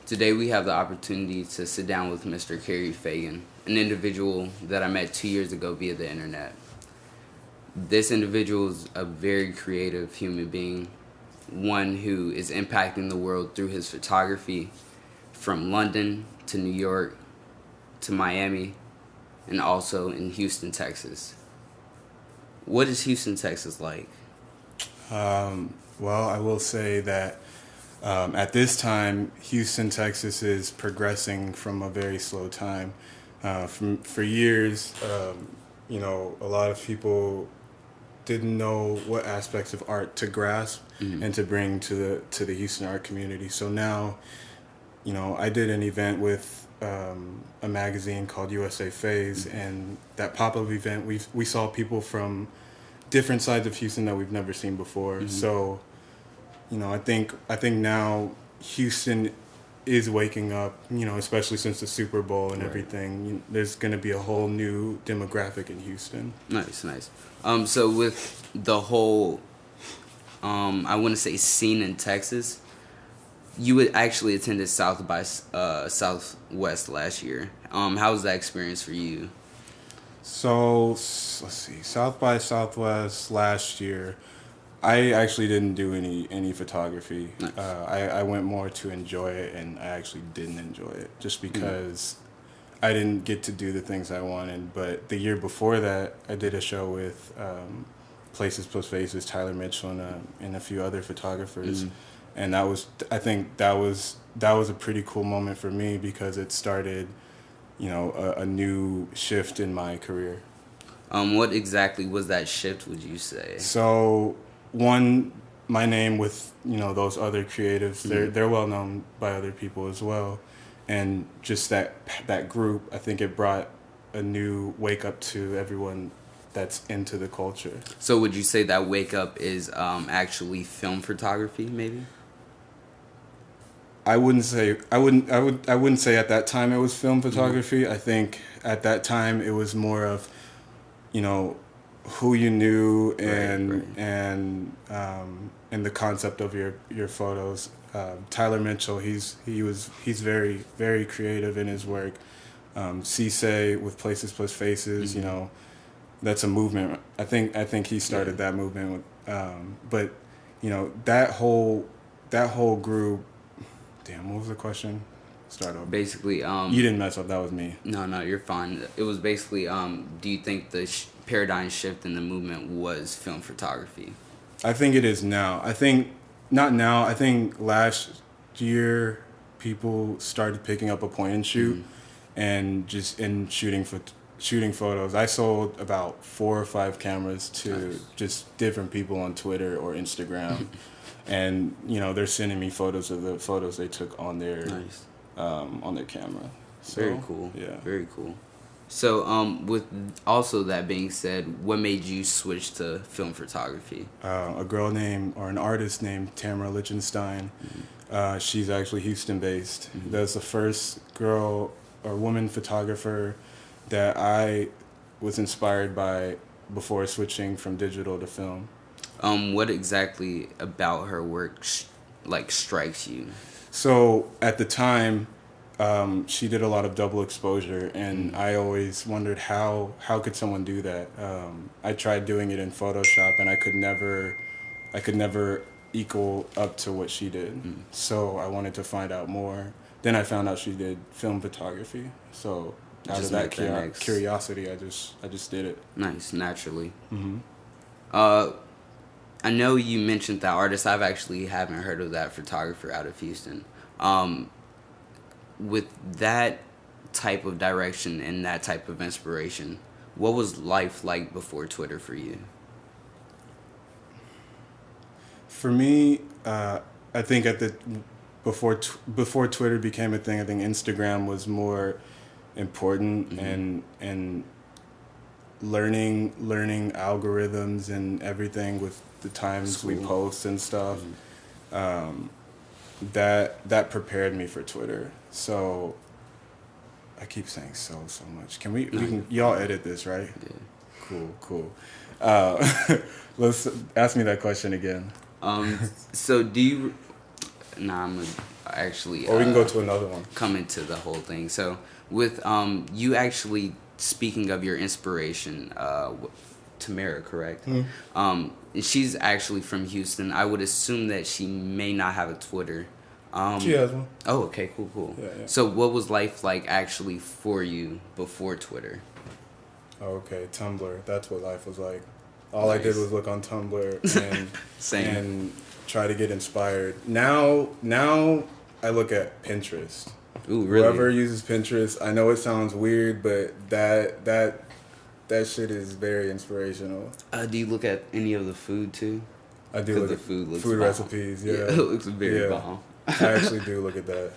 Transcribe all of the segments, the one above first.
Today we have the opportunity to sit down with Mr. Cary Fagan, an individual that I met 2 years ago via the internet. This individual is a very creative human being, one who is impacting the world through his photography from London to New York to Miami and also in Houston, Texas. What is Houston, Texas like? Well, I will say that at this time, Houston, Texas is progressing from a very slow time. For years, a lot of people didn't know what aspects of art to grasp and to bring to the Houston art community. So now, I did an event with a magazine called USA Phase, and that pop-up event, we saw people from different sides of Houston that we've never seen before. So, I think now Houston is waking up, especially since the Super Bowl and everything. There's going to be a whole new demographic in Houston. Nice. So with the whole, I want to say scene in Texas, you would actually attended South by Southwest last year. How was that experience for you? So let's see, South by Southwest last year, I actually didn't do any photography. Nice. I went more to enjoy it, and I actually didn't enjoy it just because I didn't get to do the things I wanted. But the year before that, I did a show with Places Plus Faces, Tyler Mitchell, and a few other photographers, and I think that was a pretty cool moment for me because it started, a new shift in my career. What exactly was that shift, would you say? So, one, my name with, those other creatives, they're well known by other people as well. And just that group, I think it brought a new wake up to everyone that's into the culture. So would you say that wake up is actually film photography, maybe? I wouldn't say at that time it was film photography. I think at that time it was more of, who you knew and the concept of your photos. Tyler Mitchell, he's very, very creative in his work. Cisse with Places Plus Faces, that's a movement. I think he started that movement but that whole group. Damn, what was the question? Start over. Basically, you didn't mess up. That was me. No, you're fine. It was basically, do you think the paradigm shift in the movement was film photography? I think it is now. I think not now. I think last year people started picking up a point and shoot, and shooting photos. I sold about 4 or 5 cameras to just different people on Twitter or Instagram. And they're sending me photos of the photos they took on their camera. So, very cool. Yeah, very cool. So, with also that being said, what made you switch to film photography? An artist named Tamara Lichtenstein. She's actually Houston based. That's the first girl or woman photographer that I was inspired by before switching from digital to film. What exactly about her work strikes you? So at the time, she did a lot of double exposure, and I always wondered how could someone do that. I tried doing it in Photoshop, and I could never equal up to what she did. So I wanted to find out more. Then I found out she did film photography. So out of that curiosity, I just did it. Nice, naturally. I know you mentioned that artist. I've actually haven't heard of that photographer out of Houston. With that type of direction and that type of inspiration, what was life like before Twitter for you? For me, I think before Twitter became a thing, I think Instagram was more important, and learning algorithms and everything with the times we post and stuff. That prepared me for Twitter. So I keep saying so much. Can we can y'all edit this, right? Yeah. Cool. Let's ask me that question again. So do you? Nah, I'm gonna actually. Or we can go to another one. Come into the whole thing. So with you actually speaking of your inspiration, Tamara, correct? She's actually from Houston. I would assume that she may not have a Twitter. She has one. Oh, okay, cool. Yeah. So what was life like actually for you before Twitter? Okay, Tumblr. That's what life was like. All Nice. I did was look on Tumblr and Same. and try to get inspired. Now I look at Pinterest. Ooh, really? Whoever uses Pinterest, I know it sounds weird, but that shit is very inspirational. Do you look at any of the food too? I do 'Cause look the at food looks food bomb. recipes. Yeah, it looks very bomb. I actually do look at that.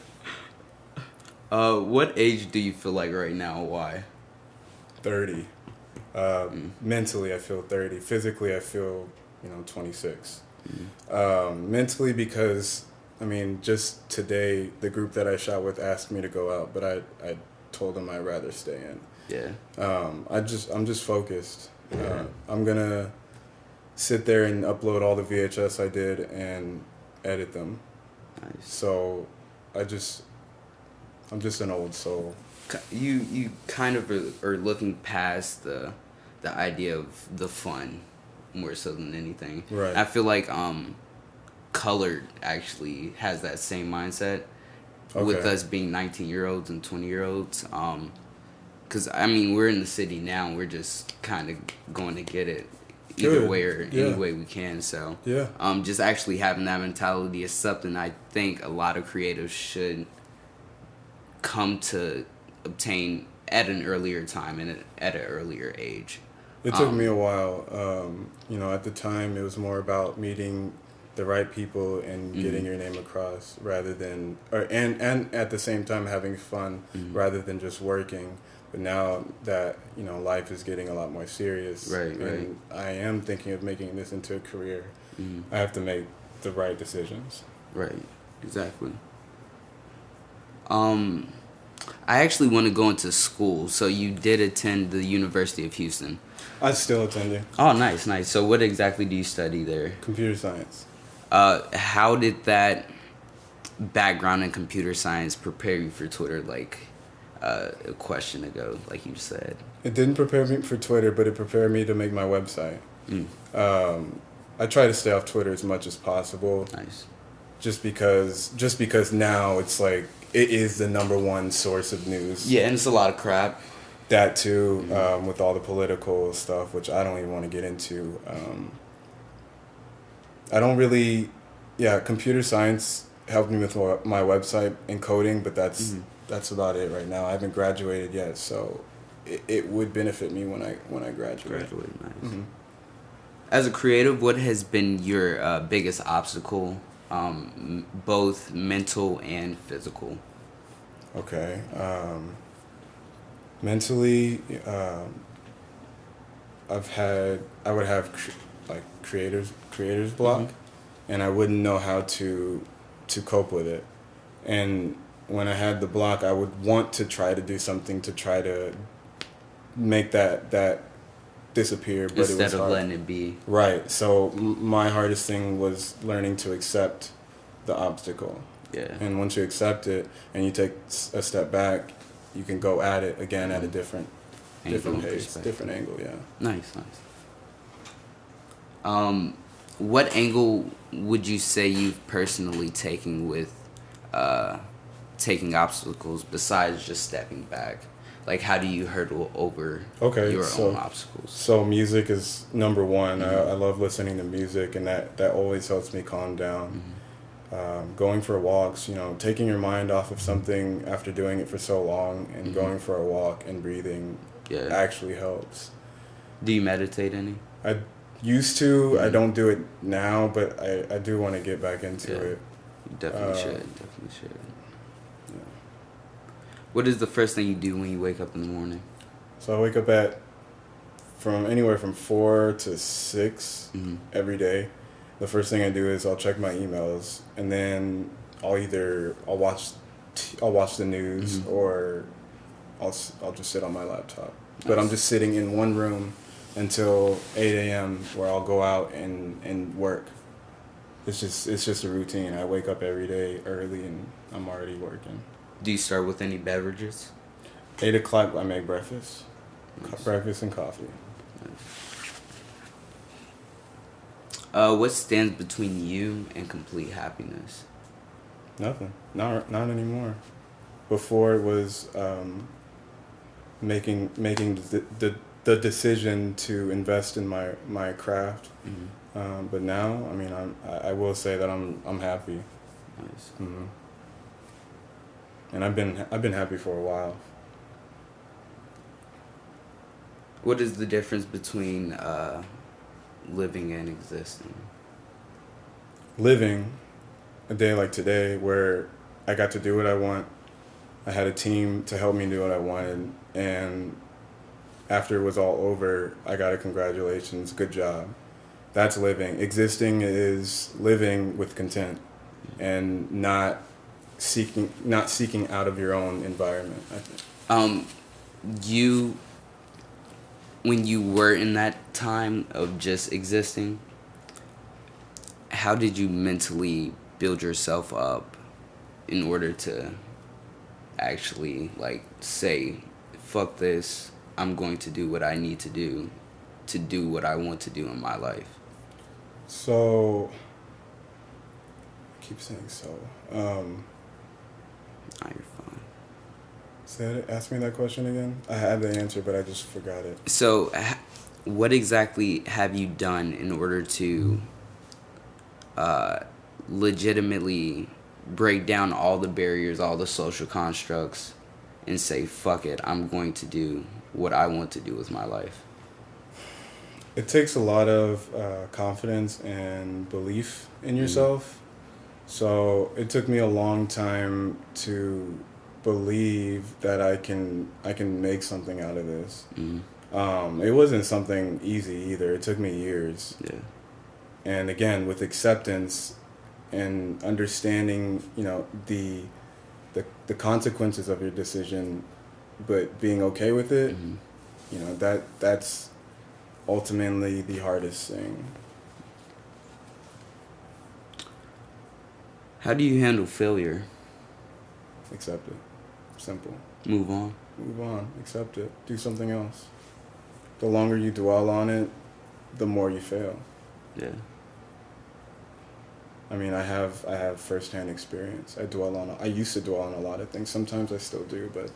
What age do you feel like right now? Why? 30. Mentally, I feel 30. Physically, I feel 26. Mentally, because I mean, just today, the group that I shot with asked me to go out, but I told them I'd rather stay in. Yeah. I'm just focused. I'm gonna sit there and upload all the VHS I did and edit them. Nice. So I'm just an old soul. You kind of are looking past the idea of the fun more so than anything. Right. I feel like Colored actually has that same mindset with Okay. us being 19-year-olds and 20-year-olds. Because I mean, we're in the city now. We're just kind of going to get it either Good. way or Yeah. any way we can. So Yeah. just actually having that mentality is something I think a lot of creatives should come to obtain at an earlier time and at an earlier age. It took me a while. At the time, it was more about meeting the right people and getting your name across, rather than, and at the same time having fun, rather than just working. But now that life is getting a lot more serious, and I am thinking of making this into a career, I have to make the right decisions. Right, exactly. I actually want to go into school. So you did attend the University of Houston. I'm still attending. Oh, nice. So what exactly do you study there? Computer science. How did that background in computer science prepare you for Twitter, like a question ago, like you said? It didn't prepare me for Twitter, but it prepared me to make my website. I try to stay off Twitter as much as possible. Nice. Just because now it's like it is the number one source of news. Yeah, and it's a lot of crap. That too, with all the political stuff, which I don't even want to get into. I don't really, computer science helped me with my website and coding, but that's about it right now. I haven't graduated yet, so it would benefit me when I graduate. Nice. As a creative, what has been your biggest obstacle, both mental and physical? Okay. Mentally, I would have creator's block, and I wouldn't know how to cope with it. And when I had the block, I would want to try to do something to try to make that disappear, but Instead it was of hard. letting it be. Right. So my hardest thing was learning to accept the obstacle. Yeah. And once you accept it and you take a step back, you can go at it again at a different pace, different angle. Yeah. Nice. What angle would you say you've personally taken with taking obstacles besides just stepping back? Like, how do you hurdle over your own obstacles? So music is number one. I love listening to music, and that always helps me calm down. Going for walks, taking your mind off of something after doing it for so long, and going for a walk and breathing actually helps. Do you meditate any? I used to. I don't do it now, but I do want to get back into it. You definitely should. Yeah. What is the first thing you do when you wake up in the morning? So I wake up at anywhere from 4 to 6 every day. The first thing I do is I'll check my emails, and then I'll watch the news, or I'll just sit on my laptop. Nice. But I'm just sitting in one room until 8 a.m. where I'll go out and work. It's just a routine. I wake up every day early and I'm already working. Do you start with any beverages? 8 o'clock, I make breakfast. Nice. Breakfast and coffee. What stands between you and complete happiness? Nothing. Not anymore. Before it was making the decision to invest in my craft. Mm-hmm. But now, I mean, I will say that I'm happy. Nice. Mm-hmm. And I've been happy for a while. What is the difference between living and existing? Living a day like today where I got to do what I want. I had a team to help me do what I wanted, and after it was all over, I got a congratulations, good job. That's living. Existing is living with content and not seeking out of your own environment, I think. When you were in that time of just existing, how did you mentally build yourself up in order to actually say, fuck this, I'm going to do what I need to do what I want to do in my life? So, I keep saying so. You're fine. Ask me that question again. I had the answer, but I just forgot it. So, what exactly have you done in order to legitimately break down all the barriers, all the social constructs, and say, fuck it, I'm going to do what I want to do with my life? It takes a lot of confidence and belief in yourself. So it took me a long time to believe that I can make something out of this. It wasn't something easy either. It took me years. Yeah. And again, with acceptance and understanding, the consequences of your decision, but being okay with it, that's ultimately the hardest thing. How do you handle failure? Accept it. Simple. Move on. Move on. Accept it. Do something else. The longer you dwell on it, the more you fail. Yeah. I mean, I have firsthand experience. I used to dwell on a lot of things. Sometimes I still do, but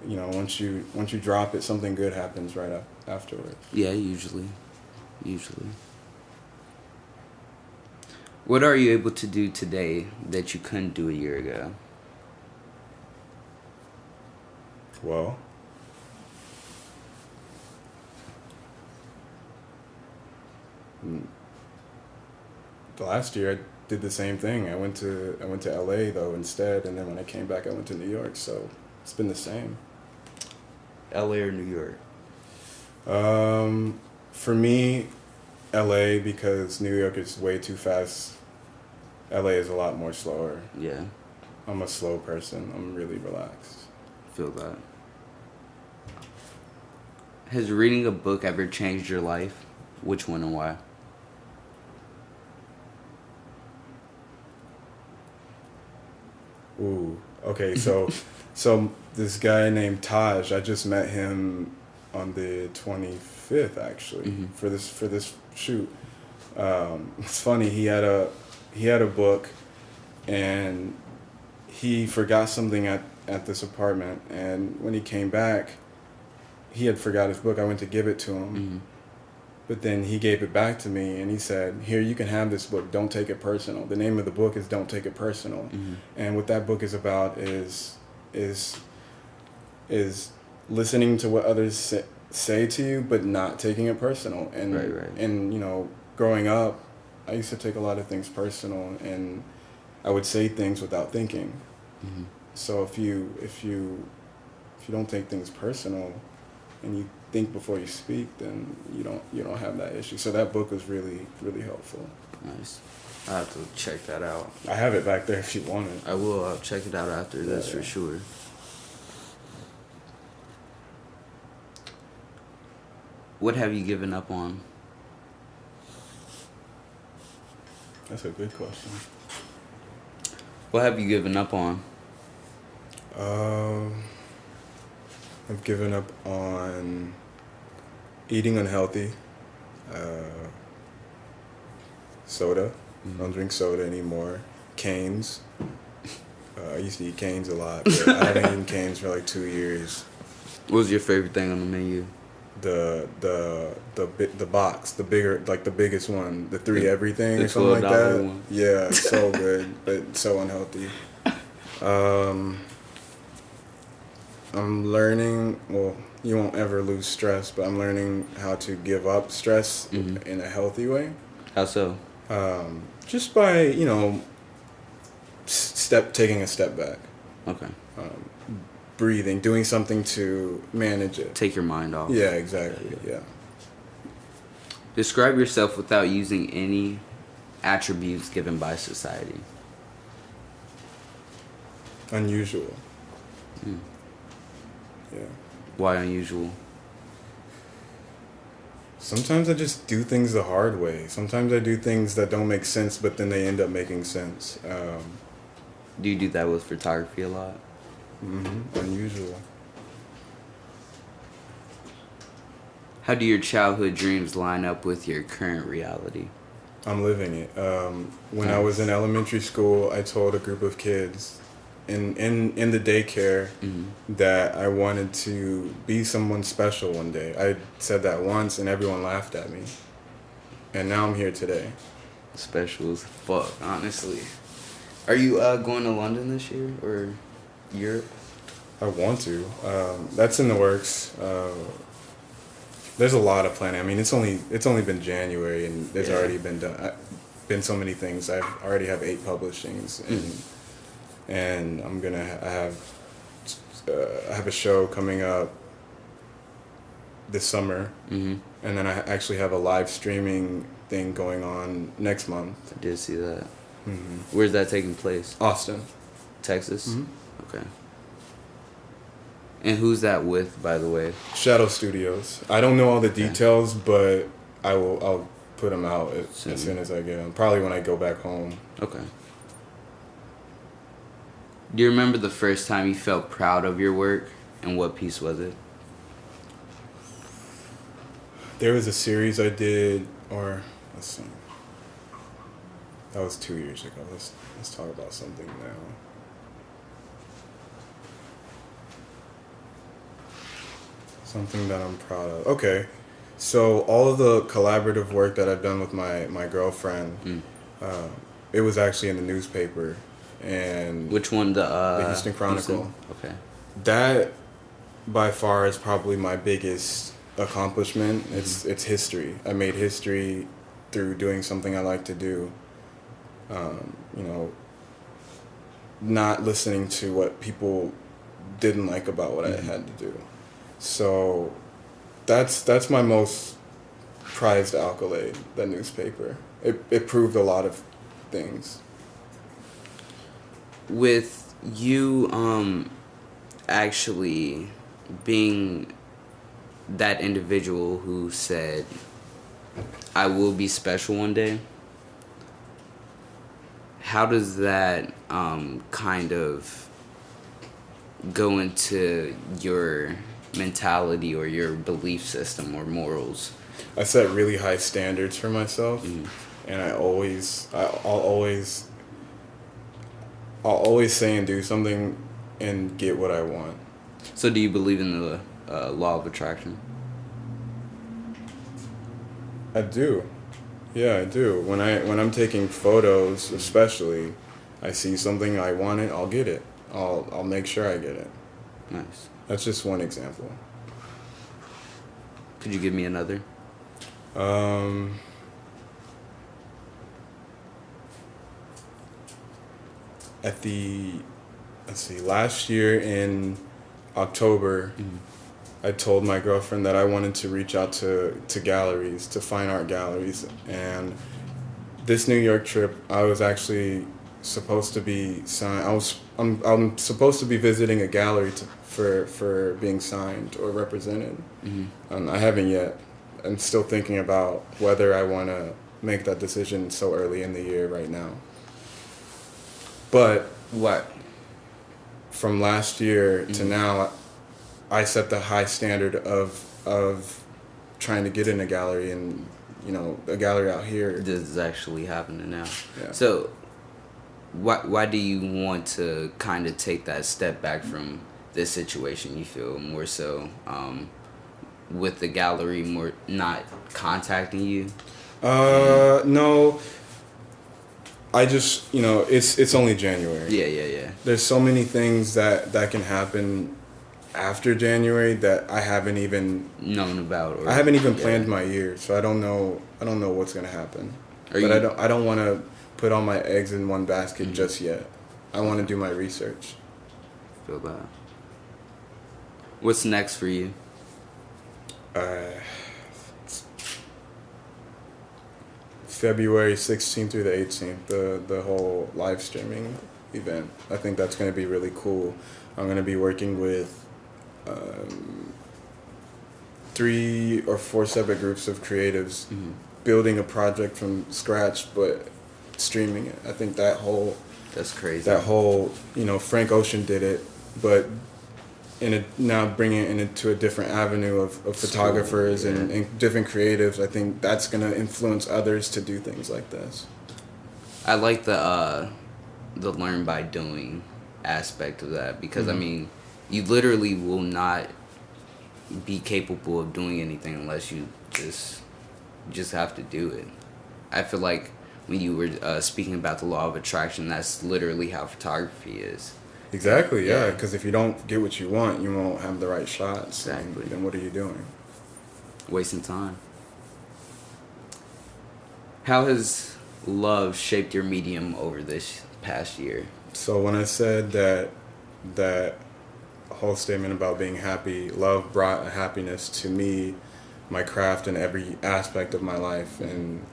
once you drop it, something good happens right afterwards. Yeah, usually. What are you able to do today that you couldn't do a year ago? Well, the last year I did the same thing. I went to LA though instead, and then when I came back, I went to New York. So it's been the same. LA or New York? For me, LA, because New York is way too fast. LA is a lot more slower. Yeah. I'm a slow person. I'm really relaxed. Feel that. Has reading a book ever changed your life? Which one and why? Ooh. Okay, so this guy named Taj, I just met him on the 25th actually, for this shoot. It's funny, he had a book, and he forgot something at this apartment, and when he came back, he had forgot his book. I went to give it to him, but then he gave it back to me, and he said, "Here, you can have this book. Don't take it personal." The name of the book is "Don't Take It Personal," and what that book is about is listening to what others say to you, but not taking it personal. And Right. And growing up, I used to take a lot of things personal, and I would say things without thinking. So if you don't take things personal, and you think before you speak, then you don't have that issue. So that book was really, really helpful. Nice. I have to check that out. I have it back there if you want it. I will. I'll check it out after this for sure. What have you given up on? That's a good question. What have you given up on? I've given up on eating unhealthy, soda. I don't drink soda anymore. Canes. I used to eat canes a lot, but I haven't eaten canes for like 2 years. What was your favorite thing on the menu? The box, the bigger, like the biggest one, the three everything The or something like $12 that. one. Yeah, it's so good, but so unhealthy. I'm learning. Well, you won't ever lose stress, but I'm learning how to give up stress in a healthy way. How so? Just by taking a step back, Okay. breathing, doing something to manage it. Take your mind off. Yeah, exactly. Yeah. Describe yourself without using any attributes given by society. Unusual. Yeah. Why unusual? Sometimes I just do things the hard way. Sometimes I do things that don't make sense, but then they end up making sense. Do you do that with photography a lot? Unusual. How do your childhood dreams line up with your current reality? I'm living it. When I was in elementary school, I told a group of kids in the daycare that I wanted to be someone special one day. I said that once and everyone laughed at me. And now I'm here today. Special as fuck, honestly. Are you going to London this year or Europe? I want to. That's in the works. There's a lot of planning. I mean, it's only been January and there's already been so many things. I already have 8 publishings and I'm gonna I have a show coming up this summer, and then I actually have a live streaming thing going on next month. I did see that. Where's that taking place? Austin, Texas? Okay. And who's that with, by the way? Shadow Studios. I don't know all the details, but I'll put them out as soon as I get them. Probably when I go back home. Okay. Do you remember the first time you felt proud of your work, and what piece was it? There was a series I did, or let's see. That was 2 years ago. Let's talk about something now. Something that I'm proud of. Okay, so all of the collaborative work that I've done with my girlfriend, it was actually in the newspaper. And which one? The Houston Chronicle. Houston? Okay. That by far is probably my biggest accomplishment. It's history. I made history through doing something I like to do. Not listening to what people didn't like about what I had to do. So that's my most prized accolade, the newspaper. It proved a lot of things. With you actually being that individual who said, I will be special one day, how does that kind of go into your mentality or your belief system or morals? I set really high standards for myself, and I'll always say and do something and get what I want. So do you believe in the law of attraction? I do. Yeah, I do. When I'm taking photos, especially, I see something I want it, I'll get it. I'll make sure I get it. Nice. That's just one example. Could you give me another? Last year in October, I told my girlfriend that I wanted to reach out to galleries, to fine art galleries, and this New York trip, I was actually supposed to be signed. I'm supposed to be visiting a gallery for being signed or represented. I haven't yet. I'm still thinking about whether I want to make that decision so early in the year right now. But What? From last year to Mhm. now, I set the high standard of trying to get in a gallery, and a gallery out here. This is actually happening now. Yeah. So, why do you want to kind of take that step back from this situation? You feel more so with the gallery more not contacting you? No. I just, it's only January. Yeah. There's so many things that can happen after January that I haven't even Known about, or I haven't even planned my year, so I don't know what's gonna happen. I don't want to put all my eggs in one basket just yet. I want to do my research. Feel that. What's next for you? February 16th through the 18th, the whole live streaming event. I think that's going to be really cool. I'm going to be working with 3 or 4 separate groups of creatives, building a project from scratch, but streaming it. I think That's crazy. that whole, Frank Ocean did it, but now bringing it into a different avenue of photographers and different creatives. I think that's going to influence others to do things like this. I like the learn by doing aspect of that, because I mean, you literally will not be capable of doing anything unless you just have to do it. I feel like when you were speaking about the law of attraction, that's literally how photography is. Exactly, yeah, because if you don't get what you want, you won't have the right shots. Exactly. Then what are you doing? Wasting time. How has love shaped your medium over this past year? So when I said that whole statement about being happy, love brought a happiness to me, my craft, and every aspect of my life, and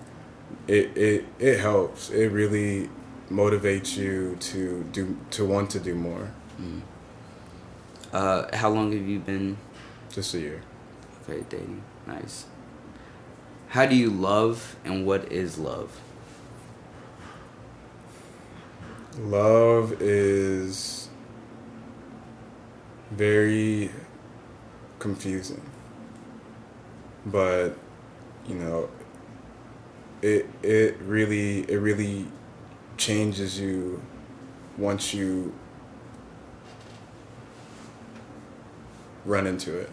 it helps. It really motivates you to want to do more. How long have you been Just a year. dating? Nice. How do you love, and what is love? Love is very confusing, but it really changes you once you run into it.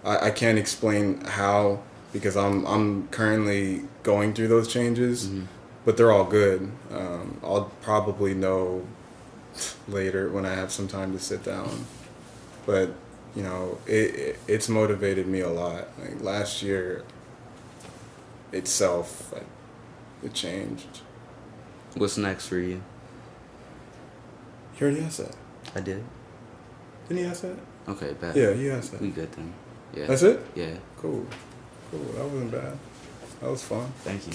I can't explain how, because I'm currently going through those changes, but they're all good. I'll probably know later when I have some time to sit down. But it's motivated me a lot. Like last year itself, it changed. What's next for you? He already asked that. I did. Didn't he ask that? Okay, bad. Yeah, he asked that. We good then. Yeah. That's it? Yeah. Cool. That wasn't bad. That was fun. Thank you.